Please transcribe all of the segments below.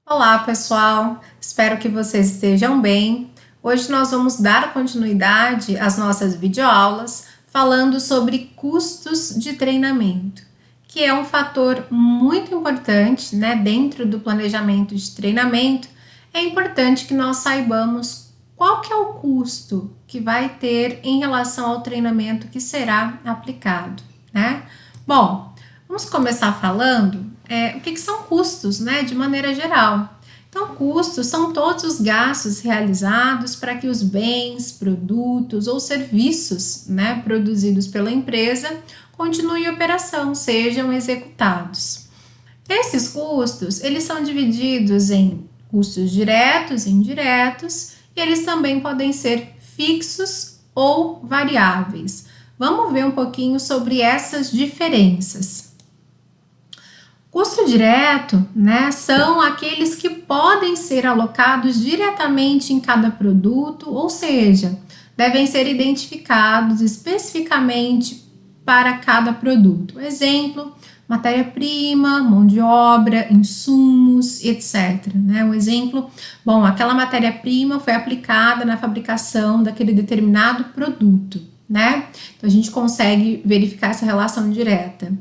Olá, pessoal! Espero que vocês estejam bem. Hoje nós vamos dar continuidade às nossas videoaulas falando sobre custos de treinamento, que é um fator muito importante, né? Dentro do planejamento de treinamento, é importante que nós saibamos qual que é o custo que vai ter em relação ao treinamento que será aplicado, né? Bom, vamos começar falando o que são custos, né, de maneira geral. Então, custos são todos os gastos realizados para que os bens, produtos ou serviços, né, produzidos pela empresa continuem em operação, sejam executados. Esses custos, eles são divididos em custos diretos e indiretos, e eles também podem ser fixos ou variáveis. Vamos ver um pouquinho sobre essas diferenças. Custo direto, né, são aqueles que podem ser alocados diretamente em cada produto, ou seja, devem ser identificados especificamente para cada produto. Exemplo, matéria-prima, mão de obra, insumos, etc. Né? Um exemplo, bom, aquela matéria-prima foi aplicada na fabricação daquele determinado produto, né? Então a gente consegue verificar essa relação direta.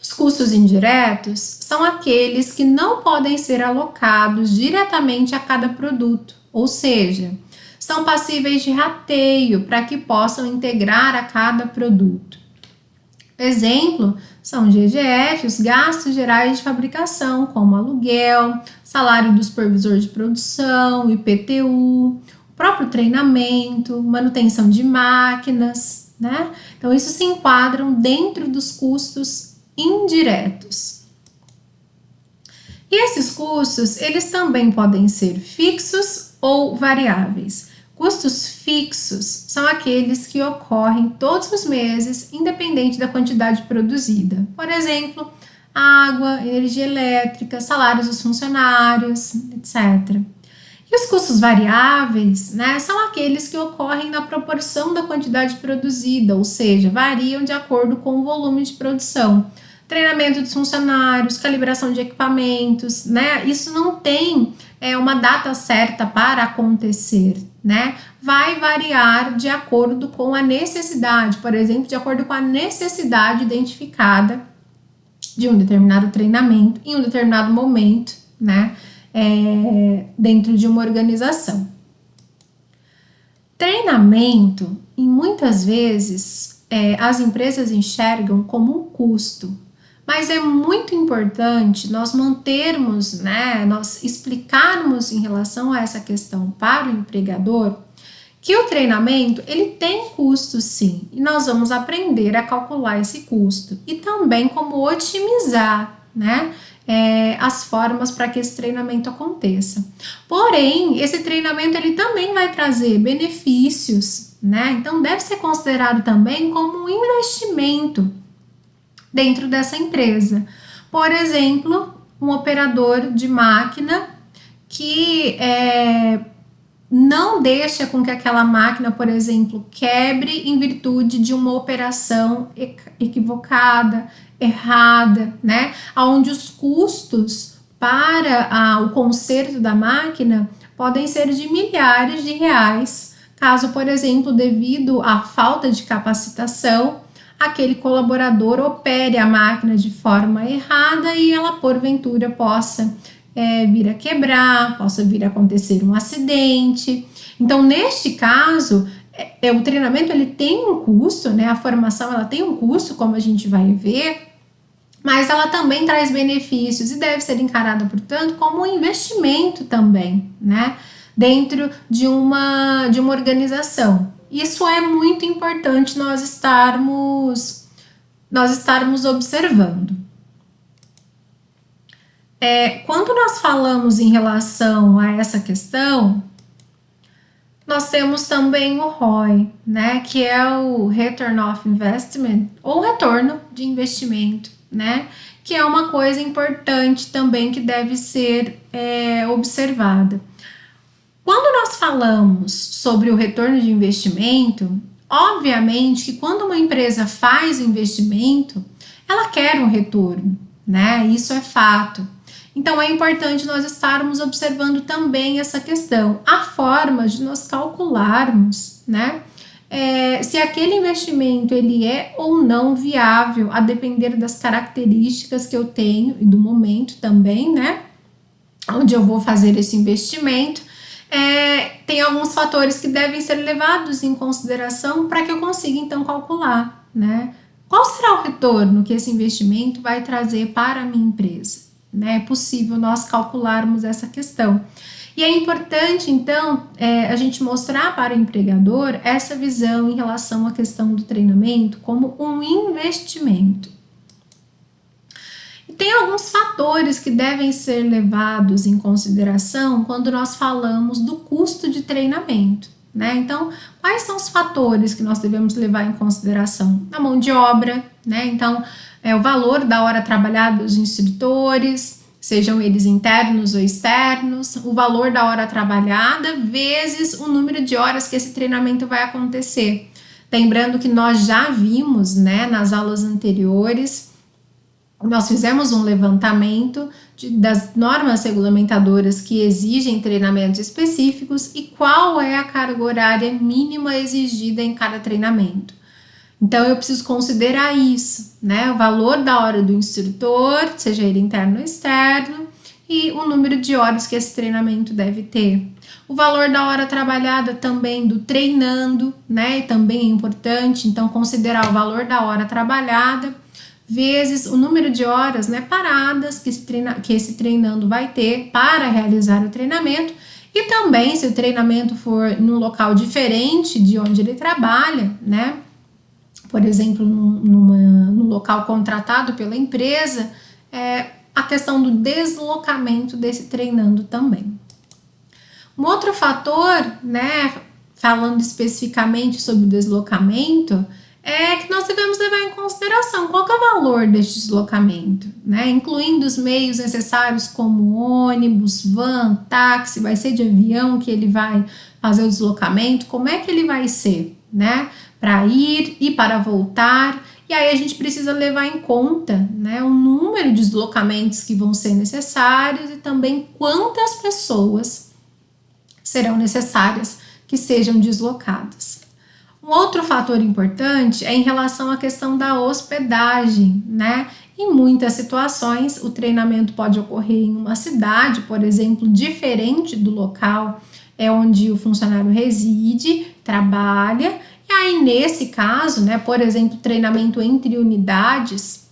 Os custos indiretos são aqueles que não podem ser alocados diretamente a cada produto, ou seja, são passíveis de rateio para que possam integrar a cada produto. Exemplo são GGF, os gastos gerais de fabricação, como aluguel, salário do supervisor de produção, IPTU, o próprio treinamento, manutenção de máquinas, né? Então, isso se enquadram dentro dos custos indiretos. E esses custos, eles também podem ser fixos ou variáveis. Custos fixos são aqueles que ocorrem todos os meses, independente da quantidade produzida. Por exemplo, água, energia elétrica, salários dos funcionários, etc. E os custos variáveis, né, são aqueles que ocorrem na proporção da quantidade produzida, ou seja, variam de acordo com o volume de produção. Treinamento dos funcionários, calibração de equipamentos, né? Isso não tem uma data certa para acontecer, né? Vai variar de acordo com a necessidade, por exemplo, de acordo com a necessidade identificada de um determinado treinamento em um determinado momento, né? Dentro de uma organização. Treinamento, em muitas vezes, as empresas enxergam como um custo. Mas é muito importante nós mantermos, né, nós explicarmos em relação a essa questão para o empregador que o treinamento ele tem custo sim, e nós vamos aprender a calcular esse custo e também como otimizar, né, as formas para que esse treinamento aconteça. Porém, esse treinamento ele também vai trazer benefícios, né, então deve ser considerado também como um investimento dentro dessa empresa. Por exemplo, um operador de máquina que não deixa com que aquela máquina, por exemplo, quebre em virtude de uma operação equivocada, errada, né? Onde os custos para o conserto da máquina podem ser de milhares de reais, caso, por exemplo, devido à falta de capacitação, aquele colaborador opere a máquina de forma errada e ela, porventura, possa vir a quebrar, possa vir a acontecer um acidente. Então, neste caso, o treinamento ele tem um custo, né? A formação ela tem um custo, como a gente vai ver, mas ela também traz benefícios e deve ser encarada, portanto, como um investimento também, né? Dentro de uma organização. Isso é muito importante nós estarmos observando. Quando nós falamos em relação a essa questão, nós temos também o ROI, né, que é o Return of Investment, ou retorno de investimento, né, que é uma coisa importante também que deve ser observada. Quando nós falamos sobre o retorno de investimento, obviamente que quando uma empresa faz investimento, ela quer um retorno, né? Isso é fato. Então é importante nós estarmos observando também essa questão, a forma de nós calcularmos, né? Se aquele investimento ele é ou não viável, a depender das características que eu tenho e do momento também, né? Onde eu vou fazer esse investimento. Tem alguns fatores que devem ser levados em consideração para que eu consiga então calcular, né? Qual será o retorno que esse investimento vai trazer para a minha empresa? Né? É possível nós calcularmos essa questão. E é importante, então, a gente mostrar para o empregador essa visão em relação à questão do treinamento como um investimento. E tem alguns fatores que devem ser levados em consideração quando nós falamos do custo de treinamento, né? Então, quais são os fatores que nós devemos levar em consideração? A mão de obra, né? Então, o valor da hora trabalhada dos instrutores, sejam eles internos ou externos, o valor da hora trabalhada vezes o número de horas que esse treinamento vai acontecer. Lembrando que nós já vimos, né, nas aulas anteriores, nós fizemos um levantamento das normas regulamentadoras que exigem treinamentos específicos e qual é a carga horária mínima exigida em cada treinamento. Então, eu preciso considerar isso, né? O valor da hora do instrutor, seja ele interno ou externo, e o número de horas que esse treinamento deve ter. O valor da hora trabalhada também do treinando, né? Também é importante, então, considerar o valor da hora trabalhada vezes o número de horas, né, paradas que esse treinando vai ter para realizar o treinamento. E também, se o treinamento for num local diferente de onde ele trabalha, né? Por exemplo, num local contratado pela empresa, a questão do deslocamento desse treinando também. Um outro fator, né, falando especificamente sobre o deslocamento, é que nós devemos levar em consideração qual que é o valor deste deslocamento, né, incluindo os meios necessários como ônibus, van, táxi, vai ser de avião que ele vai fazer o deslocamento, como é que ele vai ser, né, para ir e para voltar. E aí a gente precisa levar em conta, né, o número de deslocamentos que vão ser necessários e também quantas pessoas serão necessárias que sejam deslocadas. Um outro fator importante é em relação à questão da hospedagem, né? Em muitas situações, o treinamento pode ocorrer em uma cidade, por exemplo, diferente do local onde o funcionário reside, trabalha. E aí, nesse caso, né, por exemplo, treinamento entre unidades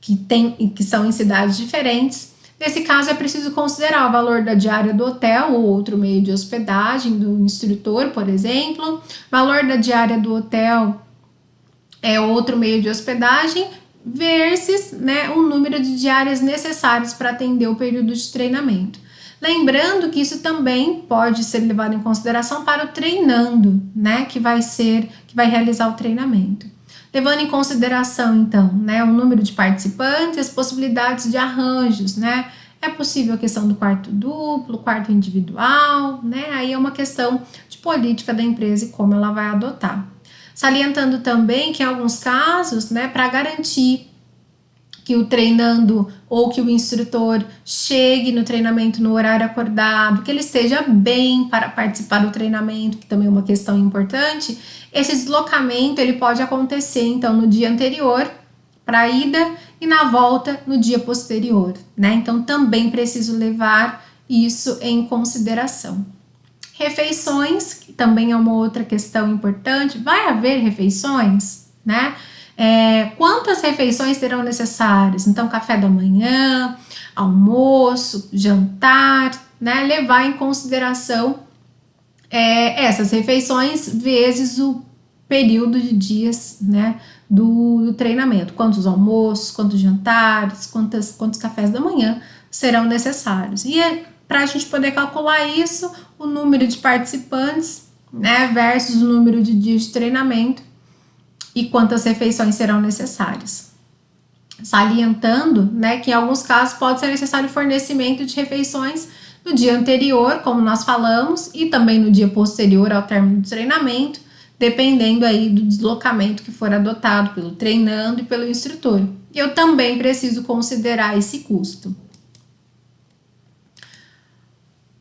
que são em cidades diferentes, nesse caso é preciso considerar o valor da diária do hotel ou outro meio de hospedagem do instrutor, por exemplo, valor da diária do hotel é outro meio de hospedagem versus, né, o número de diárias necessárias para atender o período de treinamento. Lembrando que isso também pode ser levado em consideração para o treinando, né, que vai realizar o treinamento. Levando em consideração, então, né, o número de participantes, as possibilidades de arranjos, né, é possível a questão do quarto duplo, quarto individual, né, aí é uma questão de política da empresa e como ela vai adotar. Salientando também que em alguns casos, né, para garantir que o treinando ou que o instrutor chegue no treinamento no horário acordado, que ele esteja bem para participar do treinamento, que também é uma questão importante, esse deslocamento ele pode acontecer então no dia anterior para a ida e na volta no dia posterior, né? Então também preciso levar isso em consideração. Refeições, que também é uma outra questão importante, vai haver refeições, né? Quantas refeições serão necessárias? Então, café da manhã, almoço, jantar, né? Levar em consideração essas refeições vezes o período de dias, né, do treinamento. Quantos almoços, quantos jantares, quantos cafés da manhã serão necessários. E para a gente poder calcular isso, o número de participantes, né, versus o número de dias de treinamento e quantas refeições serão necessárias. Salientando, né, que em alguns casos pode ser necessário fornecimento de refeições no dia anterior, como nós falamos, e também no dia posterior ao término do treinamento, dependendo aí do deslocamento que for adotado pelo treinando e pelo instrutor. Eu também preciso considerar esse custo.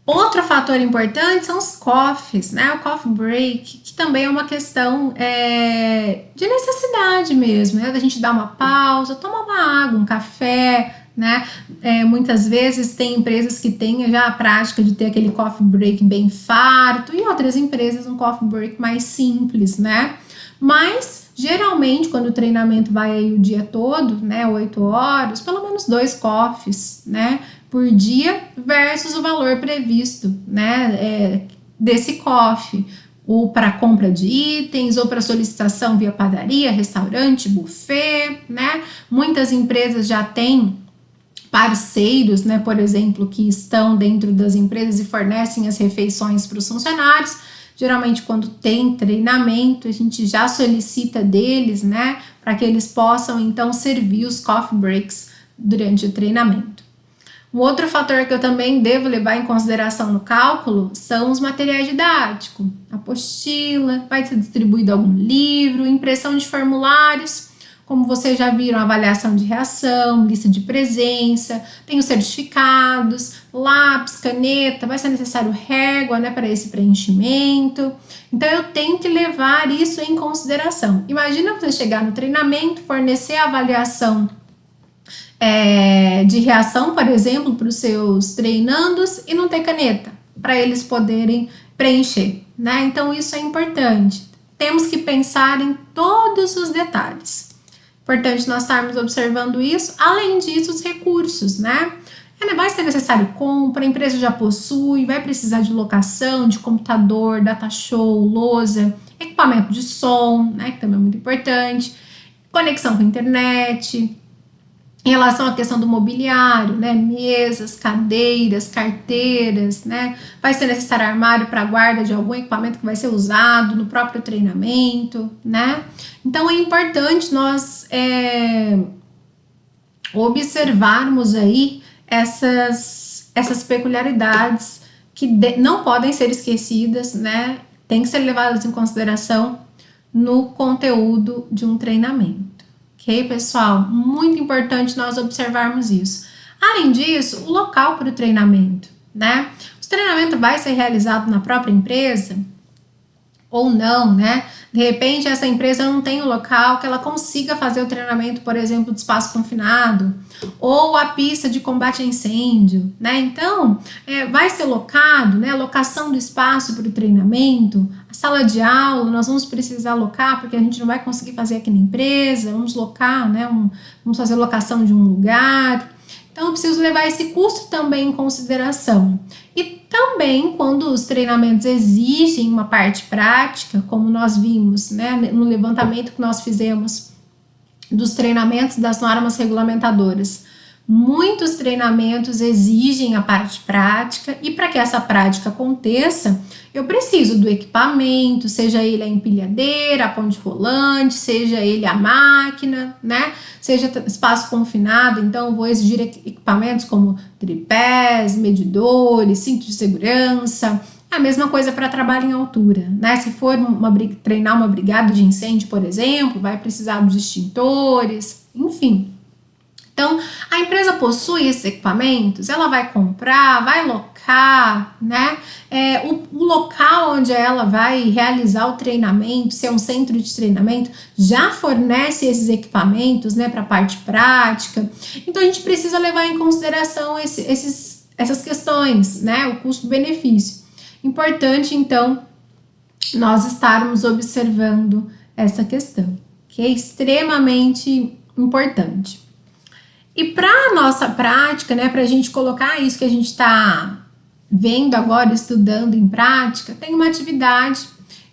Outro fator importante são os coffees, né? O coffee break, que também é uma questão de necessidade mesmo, né? Da gente dar uma pausa, tomar uma água, um café, né? Muitas vezes tem empresas que têm já a prática de ter aquele coffee break bem farto e outras empresas um coffee break mais simples, né? Mas geralmente quando o treinamento vai aí o dia todo, né, 8 horas, pelo menos 2 coffees, né, por dia versus o valor previsto, né, desse coffee, ou para compra de itens, ou para solicitação via padaria, restaurante, buffet, né? Muitas empresas já têm parceiros, né, por exemplo, que estão dentro das empresas e fornecem as refeições para os funcionários. Geralmente, quando tem treinamento, a gente já solicita deles, né, para que eles possam então servir os coffee breaks durante o treinamento. Um outro fator que eu também devo levar em consideração no cálculo são os materiais didáticos. Apostila, vai ser distribuído algum livro, impressão de formulários, como vocês já viram, avaliação de reação, lista de presença, tem os certificados, lápis, caneta, vai ser necessário régua, né, para esse preenchimento. Então eu tenho que levar isso em consideração. Imagina você chegar no treinamento, fornecer a avaliação de reação, por exemplo, para os seus treinandos e não ter caneta para eles poderem preencher, né? Então isso é importante. Temos que pensar em todos os detalhes. Importante nós estarmos observando isso. Além disso, os recursos, né? Vai ser necessário compra, a empresa já possui, vai precisar de locação, de computador, data show, lousa, equipamento de som, né? Que também é muito importante, conexão com a internet. Em relação à questão do mobiliário, né, mesas, cadeiras, carteiras, né, vai ser necessário armário para guarda de algum equipamento que vai ser usado no próprio treinamento, né. Então é importante nós observarmos aí essas peculiaridades que não podem ser esquecidas, né, tem que ser levadas em consideração no conteúdo de um treinamento. Ok, pessoal? Muito importante nós observarmos isso. Além disso, o local para o treinamento, né? O treinamento vai ser realizado na própria empresa ou não, né? De repente, essa empresa não tem um local que ela consiga fazer o treinamento, por exemplo, de espaço confinado, ou a pista de combate a incêndio, né? Então, vai ser locado, né? Locação do espaço para o treinamento, a sala de aula, nós vamos precisar alocar, porque a gente não vai conseguir fazer aqui na empresa, vamos locar, né? Vamos fazer locação de um lugar. Então, eu preciso levar esse custo também em consideração. E também, quando os treinamentos exigem uma parte prática, como nós vimos, né, no levantamento que nós fizemos dos treinamentos das normas regulamentadoras, muitos treinamentos exigem a parte prática e para que essa prática aconteça, eu preciso do equipamento, seja ele a empilhadeira, a ponte rolante, seja ele a máquina, né? Seja espaço confinado, então eu vou exigir equipamentos como tripés, medidores, cinto de segurança. A mesma coisa para trabalho em altura, né? Se for treinar uma brigada de incêndio, por exemplo, vai precisar dos extintores, enfim. Então, a empresa possui esses equipamentos, ela vai comprar, vai locar, né? O local onde ela vai realizar o treinamento, se é um centro de treinamento, já fornece esses equipamentos, né, para a parte prática. Então, a gente precisa levar em consideração essas questões, né? O custo-benefício. Importante, então, nós estarmos observando essa questão, que é extremamente importante. E para a nossa prática, né, para a gente colocar isso que a gente está vendo agora, estudando em prática, tem uma atividade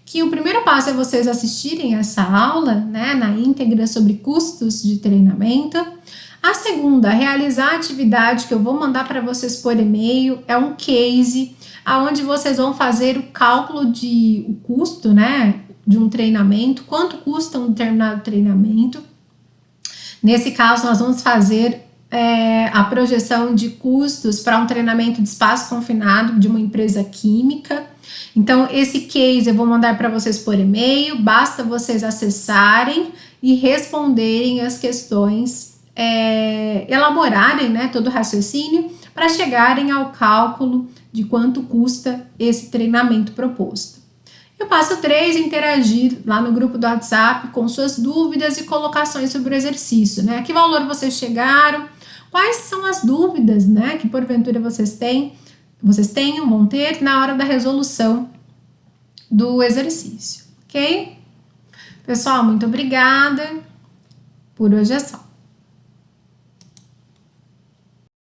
que o primeiro passo é vocês assistirem essa aula, né, na íntegra sobre custos de treinamento. A segunda, realizar a atividade que eu vou mandar para vocês por e-mail, é um case, onde vocês vão fazer o cálculo o custo, né, de um treinamento, quanto custa um determinado treinamento. Nesse caso, nós vamos fazer a projeção de custos para um treinamento de espaço confinado de uma empresa química. Então, esse case eu vou mandar para vocês por e-mail, basta vocês acessarem e responderem as questões, elaborarem, né, todo o raciocínio para chegarem ao cálculo de quanto custa esse treinamento proposto. E o passo 3, interagir lá no grupo do WhatsApp com suas dúvidas e colocações sobre o exercício, né? A que valor vocês chegaram? Quais são as dúvidas, né, que porventura vocês tenham, vão ter na hora da resolução do exercício, ok? Pessoal, muito obrigada. Por hoje é só.